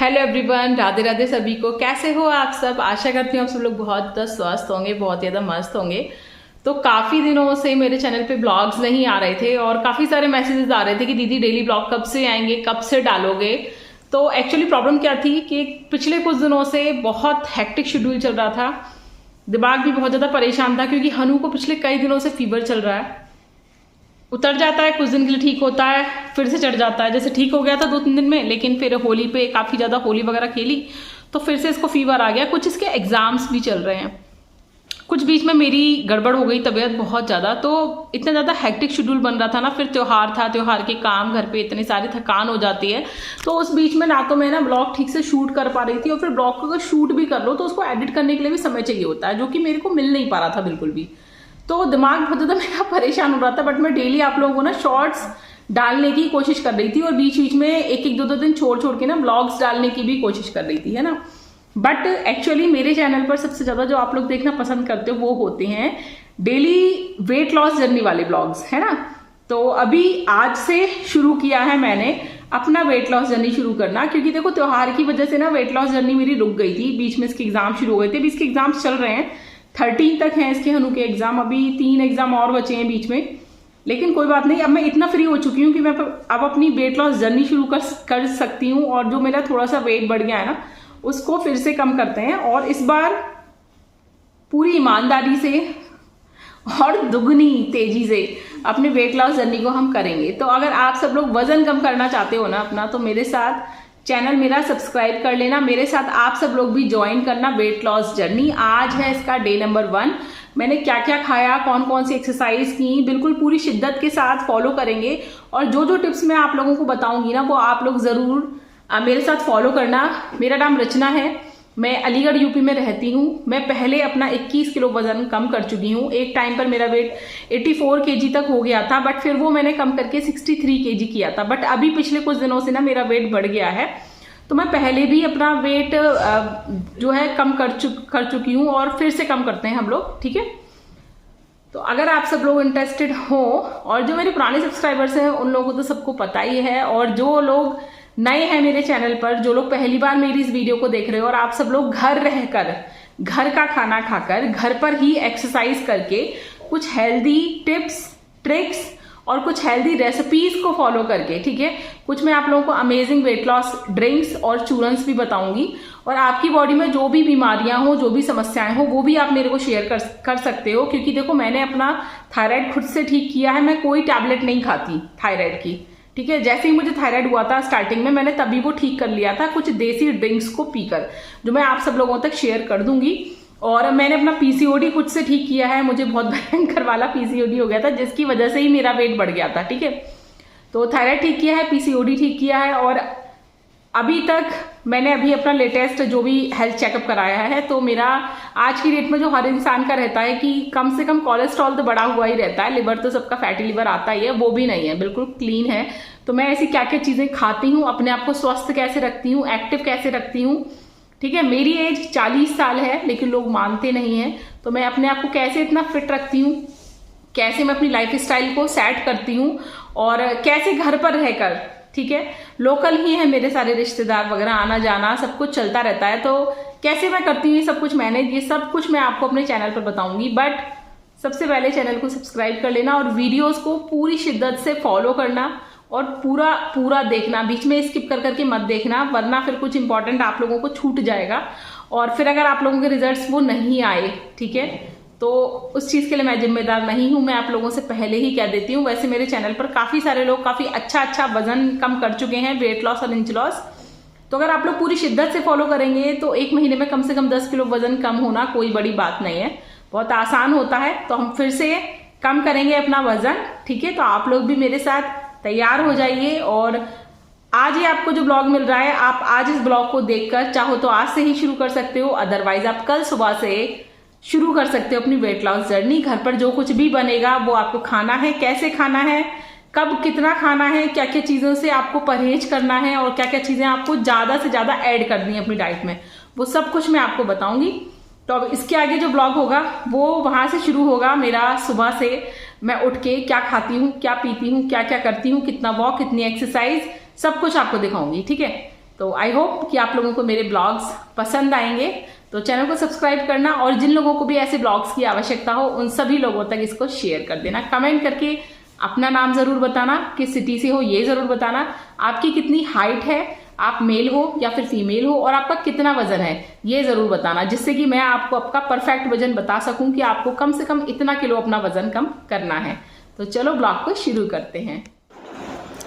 Hello everyone, Radhe Radhe सभी को। कैसे हो आप सब? आशा करती हूँ आप सब लोग बहुत ज़्यादा स्वस्थ होंगे, बहुत ज़्यादा मस्त होंगे। तो काफ़ी दिनों से मेरे चैनल पे ब्लॉग्स नहीं आ रहे थे और काफ़ी सारे मैसेजेस आ रहे थे कि दीदी डेली ब्लॉग कब से आएंगे, कब से डालोगे। तो एक्चुअली प्रॉब्लम क्या थी कि पिछले कुछ दिनों से बहुत हेक्टिक शेड्यूल चल रहा था, दिमाग भी बहुत ज़्यादा परेशान था क्योंकि हनु को पिछले कई दिनों से फीवर चल रहा है। उतर जाता है, कुछ दिन के लिए ठीक होता है, फिर से चढ़ जाता है। जैसे ठीक हो गया था 2-3 दिन में, लेकिन फिर होली पे काफ़ी ज़्यादा होली वगैरह खेली तो फिर से इसको फीवर आ गया। कुछ इसके एग्जाम्स भी चल रहे हैं, कुछ बीच में मेरी गड़बड़ हो गई तबीयत बहुत ज़्यादा। तो इतना ज़्यादा हेक्टिक शेड्यूल बन रहा था ना, फिर त्यौहार था, त्यौहार के काम, घर पे इतनी सारी थकान हो जाती है। तो उस बीच में ना तो मैं ना ब्लॉग ठीक से शूट कर पा रही थी, और फिर ब्लॉग को अगर शूट भी कर लो तो उसको एडिट करने के लिए भी समय चाहिए होता है, जो कि मेरे को मिल नहीं पा रहा था बिल्कुल भी। तो दिमाग बहुत ज़्यादा मेरा परेशान हो रहा था। बट मैं डेली आप लोगों को ना शॉर्ट्स डालने की कोशिश कर रही थी, और बीच बीच में एक दो दिन छोड़ छोड़ के ना ब्लॉग्स डालने की भी कोशिश कर रही थी, है ना। बट एक्चुअली मेरे चैनल पर सबसे ज़्यादा जो आप लोग देखना पसंद करते हो वो होते हैं डेली वेट लॉस जर्नी वाले ब्लॉग्स, है ना। तो अभी आज से शुरू किया है मैंने अपना वेट लॉस जर्नी शुरू करना, क्योंकि देखो त्योहार की वजह से ना वेट लॉस जर्नी मेरी रुक गई थी। बीच में इसके एग्जाम शुरू हो गए थे, अभी इसके एग्जाम्स चल रहे हैं, 13 तक हैं इसके हनु के एग्जाम। अभी 3 एग्जाम और बचे हैं बीच में, लेकिन कोई बात नहीं। अब मैं इतना फ्री हो चुकी हूँ कि मैं अब अपनी वेट लॉस जर्नी शुरू कर सकती हूँ। और जो मेरा थोड़ा सा वेट बढ़ गया है ना, उसको फिर से कम करते हैं, और इस बार पूरी ईमानदारी से और दुगनी तेजी से अपने वेट लॉस जर्नी को हम करेंगे। तो अगर आप सब लोग वजन कम करना चाहते हो ना अपना, तो मेरे साथ चैनल मेरा सब्सक्राइब कर लेना, मेरे साथ आप सब लोग भी ज्वाइन करना वेट लॉस जर्नी। आज है इसका डे नंबर 1। मैंने क्या क्या खाया, कौन कौन सी एक्सरसाइज की, बिल्कुल पूरी शिद्दत के साथ फॉलो करेंगे। और जो जो टिप्स मैं आप लोगों को बताऊंगी ना, वो आप लोग जरूर मेरे साथ फॉलो करना। मेरा नाम रचना है, मैं अलीगढ़ यूपी में रहती हूँ। मैं पहले अपना 21 किलो वजन कम कर चुकी हूँ। एक टाइम पर मेरा वेट 84 केजी तक हो गया था, बट फिर वो मैंने कम करके 63 केजी किया था। बट अभी पिछले कुछ दिनों से ना मेरा वेट बढ़ गया है। तो मैं पहले भी अपना वेट जो है कम कर चुकी हूँ, और फिर से कम करते हैं हम लोग, ठीक है। तो अगर आप सब लोग इंटरेस्टेड हो, और जो मेरे पुराने सब्सक्राइबर्स हैं उन लोगों को तो सबको पता ही है, और जो लोग नए हैं मेरे चैनल पर, जो लोग पहली बार मेरी इस वीडियो को देख रहे हो, और आप सब लोग घर रहकर, घर का खाना खाकर, घर पर ही एक्सरसाइज करके कुछ हेल्दी टिप्स, ट्रिक्स और कुछ हेल्दी रेसिपीज को फॉलो करके, ठीक है, कुछ मैं आप लोगों को अमेजिंग वेट लॉस ड्रिंक्स और चूरन्स भी बताऊंगी। और आपकी बॉडी में जो भी बीमारियां हो, जो भी समस्याएं हो, वो भी आप मेरे को शेयर कर सकते हो। क्योंकि देखो, मैंने अपना थायराइड खुद से ठीक किया है, मैं कोई टैबलेट नहीं खाती थायराइड की, ठीक है। जैसे ही मुझे थायराइड हुआ था स्टार्टिंग में, मैंने तभी वो ठीक कर लिया था कुछ देसी ड्रिंक्स को पीकर, जो मैं आप सब लोगों तक शेयर कर दूंगी। और मैंने अपना पीसीओडी खुद से ठीक किया है, मुझे बहुत भयंकर वाला पीसीओडी हो गया था, जिसकी वजह से ही मेरा वेट बढ़ गया था, ठीक है। तो थायराइड ठीक किया है, पीसीओडी ठीक किया है, और अभी तक मैंने अभी अपना लेटेस्ट जो भी हेल्थ चेकअप कराया है। तो मेरा आज की डेट में जो हर इंसान का रहता है कि कम से कम कोलेस्ट्रॉल तो बढ़ा हुआ ही रहता है, लिवर तो सबका फैटी लिवर आता ही है, वो भी नहीं है, बिल्कुल क्लीन है। तो मैं ऐसी क्या क्या चीजें खाती हूँ, अपने आप को स्वस्थ कैसे रखती हूँ, एक्टिव कैसे रखती हूँ, ठीक है। मेरी एज 40 साल है, लेकिन लोग मानते नहीं हैं। तो मैं अपने आप को कैसे इतना फिट रखती हूँ, कैसे मैं अपनी लाइफ स्टाइल को सेट करती हूँ, और कैसे घर पर रहकर, ठीक है, लोकल ही है मेरे सारे रिश्तेदार वगैरह, आना जाना सब कुछ चलता रहता है, तो कैसे मैं करती हूँ ये सब कुछ मैनेज, ये सब कुछ मैं आपको अपने चैनल पर बताऊंगी। बट सबसे पहले चैनल को सब्सक्राइब कर लेना, और वीडियोस को पूरी शिद्दत से फॉलो करना, और पूरा देखना, बीच में स्किप कर करके मत देखना, वरना फिर कुछ इंपॉर्टेंट आप लोगों को छूट जाएगा। और फिर अगर आप लोगों के रिजल्ट्स वो नहीं आए, ठीक है, तो उस चीज़ के लिए मैं जिम्मेदार नहीं हूं, मैं आप लोगों से पहले ही कह देती हूँ। वैसे मेरे चैनल पर काफ़ी सारे लोग काफ़ी अच्छा वजन कम कर चुके हैं, वेट लॉस और इंच लॉस। तो अगर आप लोग पूरी शिद्दत से फॉलो करेंगे तो 1 महीने में कम से कम 10 किलो वजन कम होना कोई बड़ी बात नहीं है, बहुत आसान होता है। तो हम फिर से कम करेंगे अपना वजन, ठीक है। तो आप लोग भी मेरे साथ तैयार हो जाइए। और आज ही आपको जो ब्लॉग मिल रहा है, आप आज इस ब्लॉग को देखकर चाहो तो आज से ही शुरू कर सकते हो, अदरवाइज आप कल सुबह से शुरू कर सकते हो अपनी वेट लॉस जर्नी। घर पर जो कुछ भी बनेगा वो आपको खाना है, कैसे खाना है, कब कितना खाना है, क्या क्या चीज़ों से आपको परहेज करना है, और क्या क्या चीज़ें आपको ज़्यादा से ज़्यादा ऐड करनी है अपनी डाइट में, वो सब कुछ मैं आपको बताऊंगी। तो अब इसके आगे जो ब्लॉग होगा वो वहाँ से शुरू होगा मेरा, सुबह से मैं उठ के क्या खाती हूँ, क्या पीती हूँ, क्या क्या करती हूँ, कितना वॉक, कितनी एक्सरसाइज, सब कुछ आपको दिखाऊंगी, ठीक है। तो आई होप कि आप लोगों को मेरे ब्लॉग्स पसंद आएंगे। तो चैनल को सब्सक्राइब करना और जिन लोगों को भी ऐसे ब्लॉग्स की आवश्यकता हो उन सभी लोगों तक इसको शेयर कर देना। कमेंट करके अपना नाम जरूर बताना, किस सिटी से हो ये जरूर बताना, आपकी कितनी हाइट है, आप मेल हो या फिर फीमेल हो, और आपका कितना वजन है ये जरूर बताना, जिससे कि मैं आपको आपका परफेक्ट वजन बता सकूं कि आपको कम से कम इतना किलो अपना वजन कम करना है। तो चलो ब्लॉग को शुरू करते हैं।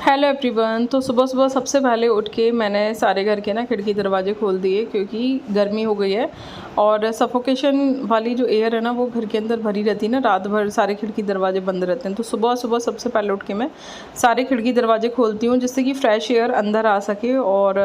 Hello everyone. तो सुबह सुबह सबसे पहले उठ के मैंने सारे घर के ना खिड़की दरवाजे खोल दिए, क्योंकि गर्मी हो गई है और सफोकेशन वाली जो एयर है ना वो घर के अंदर भरी रहती है ना, रात भर सारे खिड़की दरवाजे बंद रहते हैं। तो सुबह सुबह सबसे पहले उठ के मैं सारे खिड़की दरवाजे खोलती हूँ, जिससे कि फ्रेश एयर अंदर आ सके और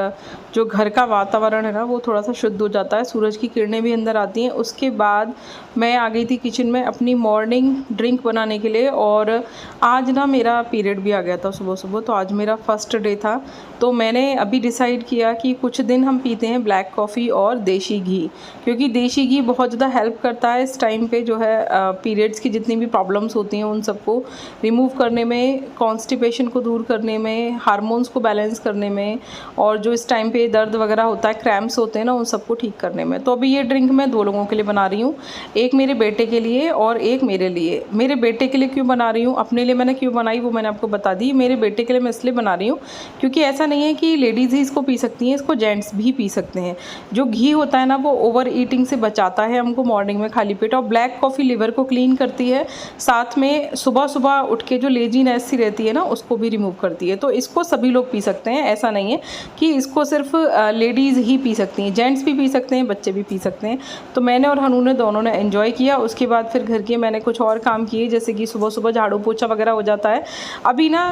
जो घर का वातावरण है ना वो थोड़ा सा शुद्ध हो जाता है, सूरज की किरणें भी अंदर आती हैं। उसके बाद मैं आ गई थी किचन में अपनी मॉर्निंग ड्रिंक बनाने के लिए, और आज ना मेरा पीरियड भी आ गया था सुबह सुबह, तो आज मेरा फर्स्ट डे था। तो मैंने अभी डिसाइड किया कि कुछ दिन हम पीते हैं ब्लैक कॉफ़ी और देसी घी, क्योंकि देसी घी बहुत ज़्यादा हेल्प करता है इस टाइम पे जो है पीरियड्स की जितनी भी प्रॉब्लम्स होती हैं उन सबको रिमूव करने में, कॉन्स्टिपेशन को दूर करने में, हार्मोन्स को बैलेंस करने में, और जो इस टाइम पे दर्द वगैरह होता है, क्रैम्प्स होते हैं ना, उन सबको ठीक करने में। तो अभी ये ड्रिंक मैं 2 लोगों के लिए बना रही हूँ, एक मेरे बेटे के लिए और एक मेरे लिए। मेरे बेटे के लिए क्यों बना रही हूँ, अपने लिए मैंने क्यों बनाई वो मैंने आपको बता दी। मेरे बेटे के लिए मैं इसलिए बना रही हूँ क्योंकि ऐसा नहीं है कि लेडीज़ ही इसको पी सकती हैं, इसको जेंट्स भी पी सकते हैं। जो घी होता है ना वो ओवर ईटिंग से बचाता है हमको मॉर्निंग में खाली पेट, और ब्लैक कॉफ़ी लिवर को क्लीन करती है, साथ में सुबह सुबह उठ के जो लेजीनेस सी रहती है ना उसको भी रिमूव करती है। तो इसको सभी लोग पी सकते हैं, ऐसा नहीं है कि इसको सिर्फ लेडीज़ ही पी सकती हैं, जेंट्स भी पी सकते हैं, बच्चे भी पी सकते हैं। तो मैंने और हनू ने दोनों ने एंजॉय किया। उसके बाद फिर घर के मैंने कुछ और काम किए, जैसे कि सुबह सुबह झाड़ू पोछा वगैरह हो जाता है। अभी ना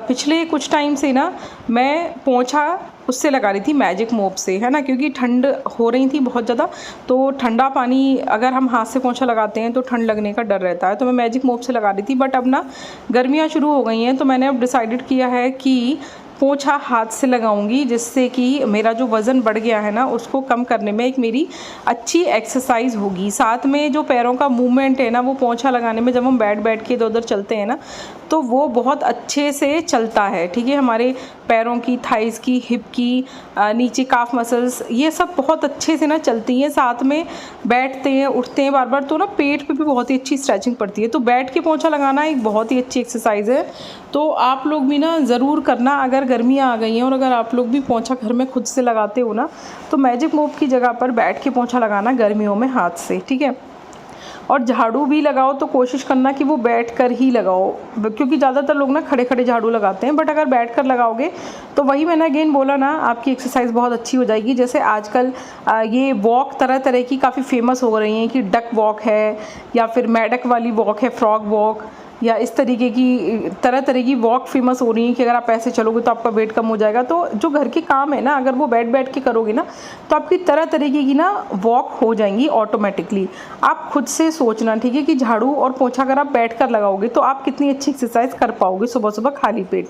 पिछले कुछ टाइम से ना मैं पोछा उससे लगा रही थी मैजिक मोप से, है ना, क्योंकि ठंड हो रही थी बहुत ज़्यादा, तो ठंडा पानी अगर हम हाथ से पोछा लगाते हैं तो ठंड लगने का डर रहता है, तो मैं मैजिक मोप से लगा रही थी। बट अब ना गर्मियाँ शुरू हो गई हैं, तो मैंने अब डिसाइडेड किया है कि पोछा हाथ से लगाऊंगी, जिससे कि मेरा जो वज़न बढ़ गया है ना उसको कम करने में एक मेरी अच्छी एक्सरसाइज होगी। साथ में जो पैरों का मूवमेंट है ना वो पोछा लगाने में, जब हम बैठ के इधर उधर चलते हैं ना तो वो बहुत अच्छे से चलता है, ठीक है। हमारे पैरों की, थाइस की, हिप की, नीचे काफ मसल्स, ये सब बहुत अच्छे से ना चलती हैं। साथ में बैठते हैं उठते हैं बार बार, तो ना पेट पे भी बहुत ही अच्छी स्ट्रेचिंग पड़ती है। तो बैठ के पोछा लगाना एक बहुत ही अच्छी एक्सरसाइज है, तो आप लोग भी ना ज़रूर करना। अगर गर्मियाँ आ गई हैं और अगर आप लोग भी पोछा घर में खुद से लगाते हो ना, तो मैजिक मोप की जगह पर बैठ के पोछा लगाना गर्मियों में हाथ से, ठीक है। और झाड़ू भी लगाओ तो कोशिश करना कि वो बैठ कर ही लगाओ, क्योंकि ज़्यादातर लोग ना खड़े खड़े झाड़ू लगाते हैं, बट अगर बैठ कर लगाओगे तो वही मैंने अगेन बोला ना, आपकी एक्सरसाइज बहुत अच्छी हो जाएगी। जैसे आजकल ये वॉक तरह तरह की काफ़ी फेमस हो रही हैं, कि डक वॉक है या फिर मैडक वाली वॉक है, फ्रॉग वॉक, या इस तरीके की तरह तरह की वॉक फेमस हो रही है कि अगर आप ऐसे चलोगे तो आपका वेट कम हो जाएगा। तो जो घर के काम है ना, अगर वो बैठ के करोगे ना तो आपकी तरह तरीके की ना वॉक हो जाएंगी ऑटोमेटिकली। आप खुद से सोचना, ठीक है, कि झाड़ू और पोछा अगर आप बैठ कर लगाओगे तो आप कितनी अच्छी एक्सरसाइज कर पाओगे सुबह सुबह खाली पेट।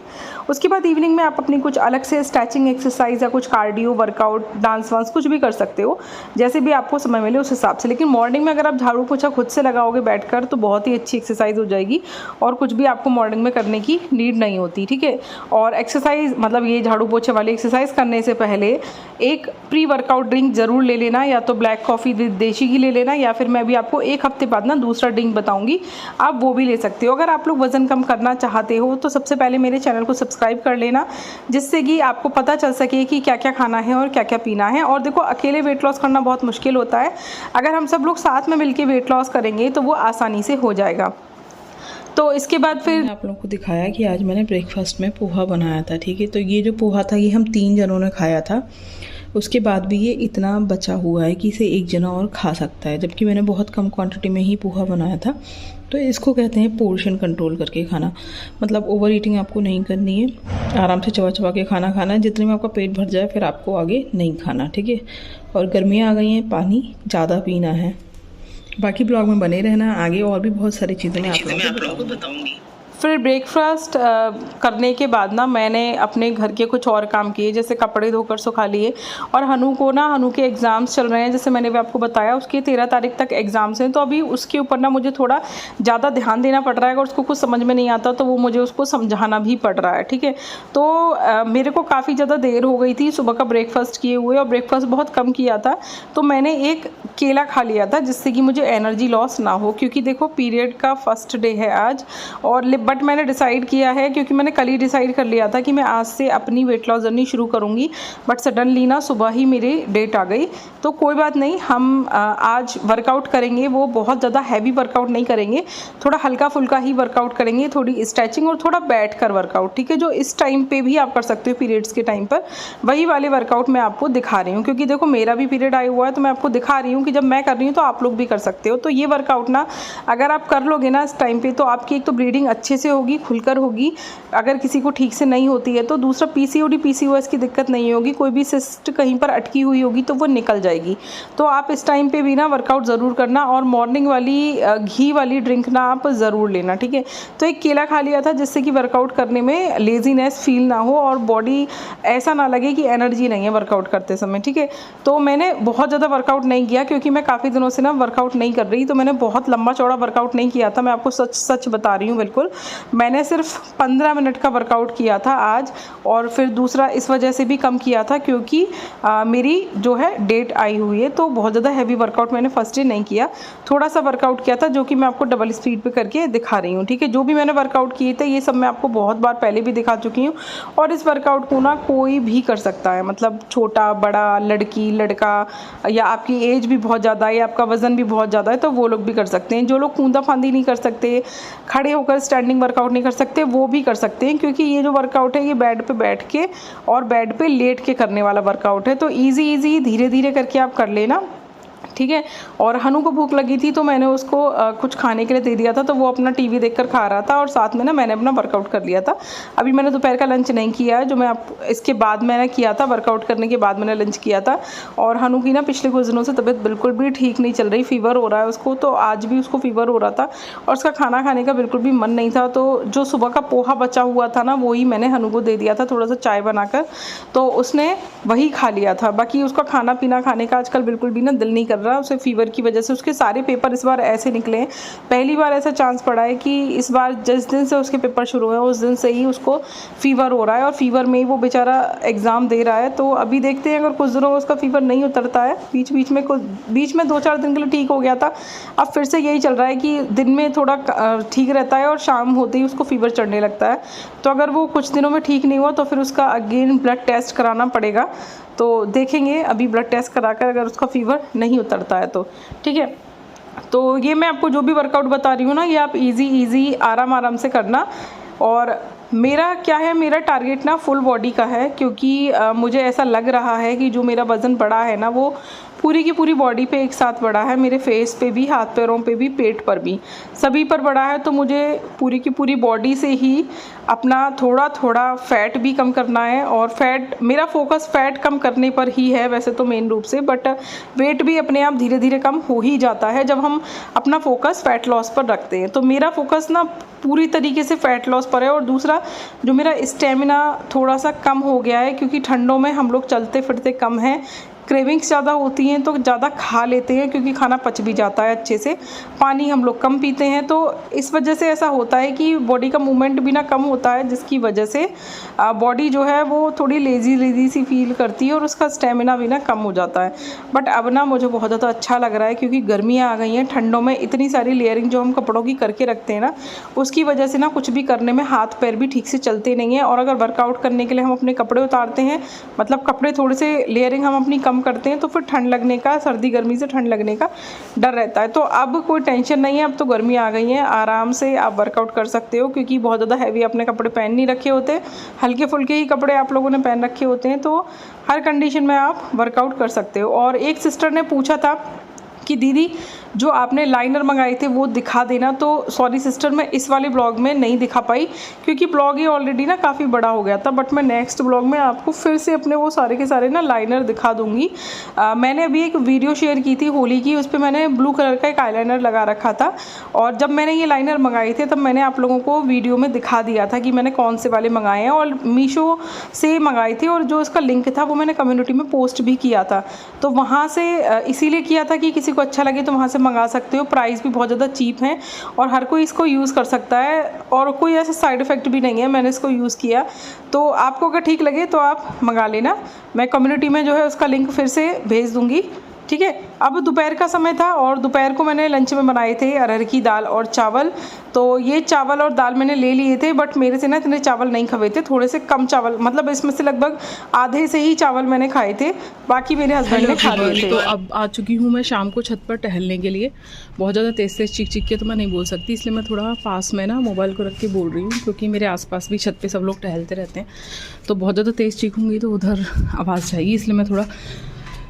उसके बाद इवनिंग में आप अपनी कुछ अलग से स्ट्रेचिंग एक्सरसाइज या कुछ कार्डियो वर्कआउट, डांस वांस कुछ भी कर सकते हो, जैसे भी आपको समय मिले उस हिसाब से। लेकिन मॉर्निंग में अगर आप झाड़ू पोछा खुद से लगाओगे बैठकर तो बहुत ही अच्छी एक्सरसाइज हो जाएगी, और कुछ भी आपको मॉर्निंग में करने की नीड नहीं होती, ठीक है। और एक्सरसाइज मतलब ये झाड़ू पोछे वाली एक्सरसाइज करने से पहले एक प्री वर्कआउट ड्रिंक ज़रूर ले लेना, या तो ब्लैक कॉफ़ी विद देसी घी ले लेना, या फिर मैं भी आपको 1 हफ्ते बाद ना दूसरा ड्रिंक बताऊंगी, आप वो भी ले सकते हो। अगर आप लोग वज़न कम करना चाहते हो तो सबसे पहले मेरे चैनल को सब्सक्राइब कर लेना, जिससे कि आपको पता चल सके कि क्या क्या खाना है और क्या क्या पीना है। और देखो, अकेले वेट लॉस करना बहुत मुश्किल होता है, अगर हम सब लोग साथ में मिलकर वेट लॉस करेंगे तो वो आसानी से हो जाएगा। तो इसके बाद फिर आप लोगों को दिखाया कि आज मैंने ब्रेकफास्ट में पोहा बनाया था, ठीक है। तो ये जो पोहा था ये हम 3 जनों ने खाया था, उसके बाद भी ये इतना बचा हुआ है कि इसे 1 जना और खा सकता है, जबकि मैंने बहुत कम क्वांटिटी में ही पोहा बनाया था। तो इसको कहते हैं पोर्शन कंट्रोल करके खाना, मतलब ओवर ईटिंग आपको नहीं करनी है, आराम से चबा चबा के खाना खाना है, जितने में आपका पेट भर जाए फिर आपको आगे नहीं खाना, ठीक है। और गर्मियाँ आ गई हैं, पानी ज़्यादा पीना है। बाकी ब्लॉग में बने रहना, आगे और भी बहुत सारी चीज़ें मैं आप लोगों को बताऊंगी। फिर ब्रेकफास्ट करने के बाद ना मैंने अपने घर के कुछ और काम किए, जैसे कपड़े धोकर सुखा लिए। और हनु के एग्ज़ाम्स चल रहे हैं, जैसे मैंने भी आपको बताया उसके 13 तारीख तक एग्ज़ाम्स हैं, तो अभी उसके ऊपर ना मुझे थोड़ा ज़्यादा ध्यान देना पड़ रहा है। अगर उसको कुछ समझ में नहीं आता तो वो मुझे उसको समझाना भी पड़ रहा है, ठीक है। तो मेरे को काफ़ी ज़्यादा देर हो गई थी सुबह का ब्रेकफास्ट किए हुए, और ब्रेकफास्ट बहुत कम किया था, तो मैंने एक केला खा लिया था जिससे कि मुझे एनर्जी लॉस ना हो, क्योंकि देखो पीरियड का फर्स्ट डे है आज। और बट मैंने डिसाइड किया है, क्योंकि मैंने कल ही डिसाइड कर लिया था कि मैं आज से अपनी वेट लॉस जर्नी शुरू करूँगी, बट सडनली ना सुबह ही मेरी डेट आ गई। तो कोई बात नहीं, हम आज वर्कआउट करेंगे, वो बहुत ज़्यादा हैवी वर्कआउट नहीं करेंगे, थोड़ा हल्का फुल्का ही वर्कआउट करेंगे, थोड़ी स्ट्रेचिंग और थोड़ा बैठ कर वर्कआउट, ठीक है। जो इस टाइम पे भी आप कर सकते हो पीरियड्स के टाइम पर, वही वाले वर्कआउट मैं आपको दिखा रही हूँ, क्योंकि देखो मेरा भी पीरियड आया हुआ है, तो मैं आपको दिखा रही हूँ कि जब मैं कर रही हूँ तो आप लोग भी कर सकते हो। तो ये वर्कआउट ना अगर आप कर लोगे ना इस टाइम पे, तो आपकी एक तो ब्लीडिंग अच्छे से होगी, खुलकर होगी, अगर किसी को ठीक से नहीं होती है तो। दूसरा पीसीओडी पीसीओएस की दिक्कत नहीं होगी, कोई भी सिस्ट कहीं पर अटकी हुई होगी तो वो निकल जाएगी। तो आप इस टाइम पे भी ना वर्कआउट ज़रूर करना, और मॉर्निंग वाली घी वाली ड्रिंक ना आप ज़रूर लेना, ठीक है। तो एक केला खा लिया था जिससे कि वर्कआउट करने में लेजीनेस फील ना हो, और बॉडी ऐसा ना लगे कि एनर्जी नहीं है वर्कआउट करते समय, ठीक है। तो मैंने बहुत ज़्यादा वर्कआउट नहीं किया, क्योंकि मैं काफ़ी दिनों से ना वर्कआउट नहीं कर रही, तो मैंने बहुत लंबा चौड़ा वर्कआउट नहीं किया था, मैं आपको सच बता रही हूँ बिल्कुल। मैंने सिर्फ 15 मिनट का वर्कआउट किया था आज, और फिर दूसरा इस वजह से भी कम किया था क्योंकि मेरी जो है डेट आई हुई है, तो बहुत ज़्यादा हैवी वर्कआउट मैंने फर्स्ट डे नहीं किया, थोड़ा सा वर्कआउट किया था जो कि मैं आपको डबल स्पीड पे करके दिखा रही हूँ, ठीक है। जो भी मैंने वर्कआउट किए थे ये सब मैं आपको बहुत बार पहले भी दिखा चुकी हूँ, और इस वर्कआउट को ना कोई भी कर सकता है, मतलब छोटा बड़ा, लड़की लड़का, या आपकी एज भी बहुत ज़्यादा है, आपका वज़न भी बहुत ज़्यादा है, तो वो लोग भी कर सकते हैं। जो लोग कूंदा फांदी नहीं कर सकते, खड़े होकर स्टैंडिंग वर्कआउट नहीं कर सकते, वो भी कर सकते हैं, क्योंकि ये जो वर्कआउट है ये बेड पे बैठ के और बेड पे लेट के करने वाला वर्कआउट है। तो इजी धीरे धीरे करके आप कर लेना, ठीक है। और हनु को भूख लगी थी तो मैंने उसको कुछ खाने के लिए दे दिया था, तो वो अपना टीवी देखकर खा रहा था, और साथ में ना मैंने अपना वर्कआउट कर लिया था। अभी मैंने दोपहर का लंच नहीं किया है, जो मैं इसके बाद मैंने किया था, वर्कआउट करने के बाद मैंने लंच किया था। और हनु की ना पिछले कुछ दिनों से तबीयत बिल्कुल भी ठीक नहीं चल रही, फीवर हो रहा है उसको, तो आज भी उसको फीवर हो रहा था, और उसका खाना खाने का बिल्कुल भी मन नहीं था। तो जो सुबह का पोहा बचा हुआ था ना, वही मैंने हनु को दे दिया था, थोड़ा सा चाय बनाकर, तो उसने वही खा लिया था। बाकी उसका खाना पीना खाने का आजकल बिल्कुल भी ना दिल नहीं कर रहा, उसे फीवर की वजह से उसके सारे पेपर इस बार ऐसे निकले हैं। पहली बार ऐसा चांस पड़ा है कि इस बार जिस दिन से उसके पेपर शुरू हुए उस दिन से ही उसको फीवर हो रहा है, और फीवर में ही वो बेचारा एग्ज़ाम दे रहा है। तो अभी देखते हैं, अगर कुछ दिनों में उसका फीवर नहीं उतरता है, बीच में 2-4 दिन के लिए ठीक हो गया था, अब फिर से यही चल रहा है कि दिन में थोड़ा ठीक रहता है और शाम होते ही उसको फीवर चढ़ने लगता है। तो अगर वो कुछ दिनों में ठीक नहीं हुआ तो फिर उसका अगेन ब्लड टेस्ट कराना पड़ेगा, तो देखेंगे अभी ब्लड टेस्ट कराकर अगर उसका फीवर नहीं उतरता है तो, ठीक है। तो ये मैं आपको जो भी वर्कआउट बता रही हूँ ना, ये आप इजी आराम से करना। और मेरा क्या है, मेरा टारगेट ना फुल बॉडी का है, क्योंकि मुझे ऐसा लग रहा है कि जो मेरा वज़न बढ़ा है ना, वो पूरी की पूरी बॉडी पे एक साथ बढ़ा है, मेरे फेस पे भी, हाथ पैरों पे भी, पेट पर भी, सभी पर बढ़ा है। तो मुझे पूरी की पूरी बॉडी से ही अपना थोड़ा थोड़ा फैट भी कम करना है, और फैट, मेरा फोकस फैट कम करने पर ही है वैसे तो मेन रूप से, बट वेट भी अपने आप धीरे धीरे कम हो ही जाता है जब हम अपना फोकस फैट लॉस पर रखते हैं। तो मेरा फोकस ना पूरी तरीके से फैट लॉस पर है। और दूसरा, जो मेरा स्टेमिना थोड़ा सा कम हो गया है, क्योंकि ठंडों में हम लोग चलते फिरते कम हैं, क्रेविंग्स ज़्यादा होती हैं तो ज़्यादा खा लेते हैं, क्योंकि खाना पच भी जाता है अच्छे से, पानी हम लोग कम पीते हैं, तो इस वजह से ऐसा होता है कि बॉडी का मूवमेंट भी ना कम होता है, जिसकी वजह से बॉडी जो है वो थोड़ी लेज़ी सी फील करती है, और उसका स्टेमिना भी ना कम हो जाता है। बट अब ना मुझे बहुत ज़्यादा अच्छा लग रहा है, क्योंकि गर्मियाँ आ गई हैं, ठंडों में इतनी सारी लेयरिंग जो हम कपड़ों की करके रखते हैं ना, उसकी वजह से ना कुछ भी करने में हाथ पैर भी ठीक से चलते नहीं हैं। और अगर वर्कआउट करने के लिए हम अपने कपड़े उतारते हैं, मतलब कपड़े थोड़े से लेयरिंग हम अपनी कम करते हैं, तो फिर ठंड लगने का, सर्दी गर्मी से ठंड लगने का डर रहता है। तो अब कोई टेंशन नहीं है, अब तो गर्मी आ गई है, आराम से आप वर्कआउट कर सकते हो, क्योंकि बहुत ज़्यादा हैवी अपने कपड़े पहन नहीं रखे होते, हल्के फुल्के ही कपड़े आप लोगों ने पहन रखे होते हैं, तो हर कंडीशन में आप वर्कआउट कर सकते हो। और एक सिस्टर ने पूछा था कि दीदी जो आपने लाइनर मंगाए थे वो दिखा देना। तो सॉरी सिस्टर, मैं इस वाले ब्लॉग में नहीं दिखा पाई क्योंकि ब्लॉग ये ऑलरेडी ना काफ़ी बड़ा हो गया था, बट मैं नेक्स्ट ब्लॉग में आपको फिर से अपने वो सारे के सारे ना लाइनर दिखा दूँगी। मैंने अभी एक वीडियो शेयर की थी होली की, उस पर मैंने ब्लू कलर का एक आईलाइनर लगा रखा था, और जब मैंने ये लाइनर मंगाए थे तब मैंने आप लोगों को वीडियो में दिखा दिया था कि मैंने कौन से वाले मंगाए हैं, और मीशो से मंगाए थे, और जो इसका लिंक था वो मैंने कम्युनिटी में पोस्ट भी किया था। तो वहाँ से इसीलिए किया था कि किसी को अच्छा लगे तो वहाँ से मंगा सकते हो। प्राइस भी बहुत ज़्यादा चीप है और हर कोई इसको यूज़ कर सकता है, और कोई ऐसा साइड इफ़ेक्ट भी नहीं है। मैंने इसको यूज़ किया, तो आपको अगर ठीक लगे तो आप मंगा लेना। मैं कम्युनिटी में जो है उसका लिंक फिर से भेज दूँगी, ठीक है। अब दोपहर का समय था और दोपहर को मैंने लंच में बनाए थे अरहर की दाल और चावल। तो ये चावल और दाल मैंने ले लिए थे, बट मेरे से ना इतने चावल नहीं खवे थे, थोड़े से कम चावल, मतलब इसमें से लगभग आधे से ही चावल मैंने खाए थे, बाकी मेरे हस्बैंड ने खा लिए थे। तो अब आ चुकी हूँ मैं शाम को छत पर टहलने के लिए। बहुत ज़्यादा तेज़ चीख चीख के तो मैं नहीं बोल सकती, इसलिए मैं थोड़ा पास में ना मोबाइल को रख के बोल रही हूँ, क्योंकि मेरे आसपास भी छत पे सब लोग टहलते रहते हैं, तो बहुत ज़्यादा तेज़ चीखूँगी तो उधर आवाज़ जाएगी, इसलिए मैं थोड़ा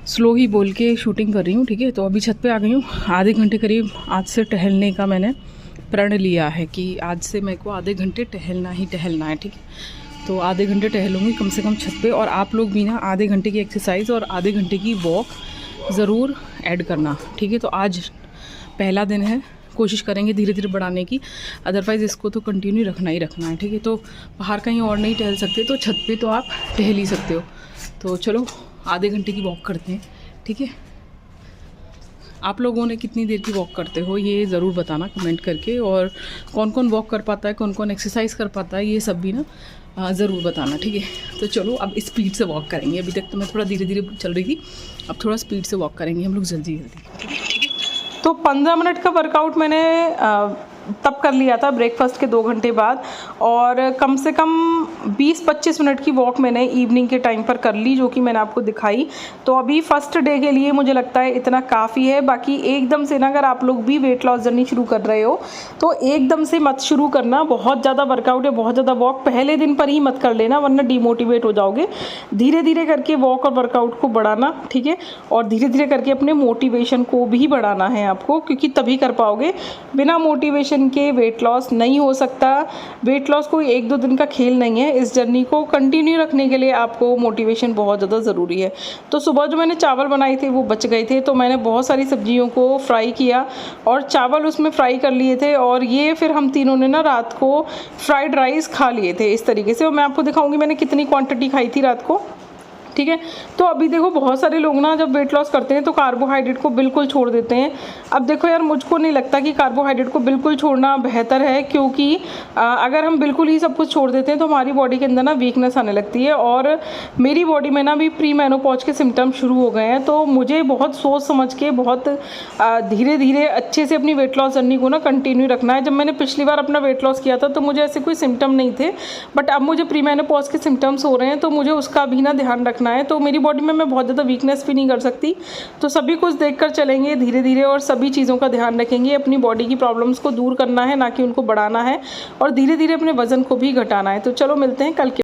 स्लो ही बोल के शूटिंग कर रही हूँ, ठीक है। तो अभी छत पे आ गई हूँ। आधे घंटे करीब आज से टहलने का मैंने प्रण लिया है कि आज से मेरे को आधे घंटे टहलना ही टहलना है, ठीक है। तो आधे घंटे टहलूँगी कम से कम छत पे, और आप लोग भी ना आधे घंटे की एक्सरसाइज और आधे घंटे की वॉक ज़रूर ऐड करना, ठीक है। तो आज पहला दिन है, कोशिश करेंगे धीरे धीरे बढ़ाने की, अदरवाइज़ इसको तो कंटिन्यू रखना ही रखना है, ठीक है। तो बाहर कहीं और नहीं टहल सकते तो छत पे तो आप टहल ही सकते हो। तो चलो आधे घंटे की वॉक करते हैं, ठीक है। आप लोगों ने कितनी देर की वॉक करते हो ये ज़रूर बताना कमेंट करके, और कौन कौन वॉक कर पाता है, कौन कौन एक्सरसाइज कर पाता है, ये सब भी ना ज़रूर बताना, ठीक है। तो चलो अब स्पीड से वॉक करेंगे। अभी तक तो मैं थोड़ा धीरे धीरे चल रही थी, अब थोड़ा स्पीड से वॉक करेंगे हम लोग जल्दी जल्दी, ठीक है। तो 15 मिनट का वर्कआउट मैंने तब कर लिया था ब्रेकफास्ट के 2 घंटे बाद, और कम से कम 20-25 मिनट की वॉक मैंने इवनिंग के टाइम पर कर ली, जो कि मैंने आपको दिखाई। तो अभी फर्स्ट डे के लिए मुझे लगता है इतना काफ़ी है। बाकी एकदम से ना, अगर आप लोग भी वेट लॉस जर्नी शुरू कर रहे हो तो एकदम से मत शुरू करना। बहुत ज़्यादा वर्कआउट है, बहुत ज़्यादा वॉक पहले दिन पर ही मत कर लेना, वरना डिमोटिवेट हो जाओगे। धीरे धीरे करके वॉक और वर्कआउट को बढ़ाना, ठीक है, और धीरे धीरे करके अपने मोटिवेशन को भी बढ़ाना है आपको, क्योंकि तभी कर पाओगे। बिना मोटिवेशन के वेट लॉस नहीं हो सकता। वेट लॉस कोई 1-2 दिन का खेल नहीं है। इस जर्नी को कंटिन्यू रखने के लिए आपको मोटिवेशन बहुत ज़्यादा ज़रूरी है। तो सुबह जो मैंने चावल बनाए थे वो बच गए थे, तो मैंने बहुत सारी सब्जियों को फ्राई किया और चावल उसमें फ्राई कर लिए थे, और ये फिर हम तीनों ने ना रात को फ्राइड राइस खा लिए थे इस तरीके से। और मैं आपको दिखाऊंगी मैंने कितनी क्वांटिटी खाई थी रात को, ठीक है। तो अभी देखो बहुत सारे लोग ना जब वेट लॉस करते हैं तो कार्बोहाइड्रेट को बिल्कुल छोड़ देते हैं। अब देखो यार, मुझको नहीं लगता कि कार्बोहाइड्रेट को बिल्कुल छोड़ना बेहतर है, क्योंकि अगर हम बिल्कुल ही सब कुछ छोड़ देते हैं तो हमारी बॉडी के अंदर ना वीकनेस आने लगती है, और मेरी बॉडी में ना भी प्री मेनोपॉज के सिम्टम्स शुरू हो गए हैं। तो मुझे बहुत सोच समझ के, बहुत धीरे धीरे अच्छे से अपनी वेट लॉस जर्नी को ना कंटिन्यू रखना है। जब मैंने पिछली बार अपना वेट लॉस किया था तो मुझे ऐसे कोई सिम्टम नहीं थे, बट अब मुझे प्री मेनोपॉज के सिम्टम्स हो रहे हैं, तो मुझे उसका भी ना ध्यान रखना है। तो मेरी बॉडी में मैं बहुत ज़्यादा वीकनेस भी नहीं कर सकती, तो सभी कुछ देखकर चलेंगे धीरे धीरे, और सभी चीज़ों का ध्यान रखेंगे। अपनी बॉडी की प्रॉब्लम्स को दूर करना है, ना कि उनको बढ़ाना है, और धीरे धीरे अपने वजन को भी घटाना है। तो चलो मिलते हैं कल के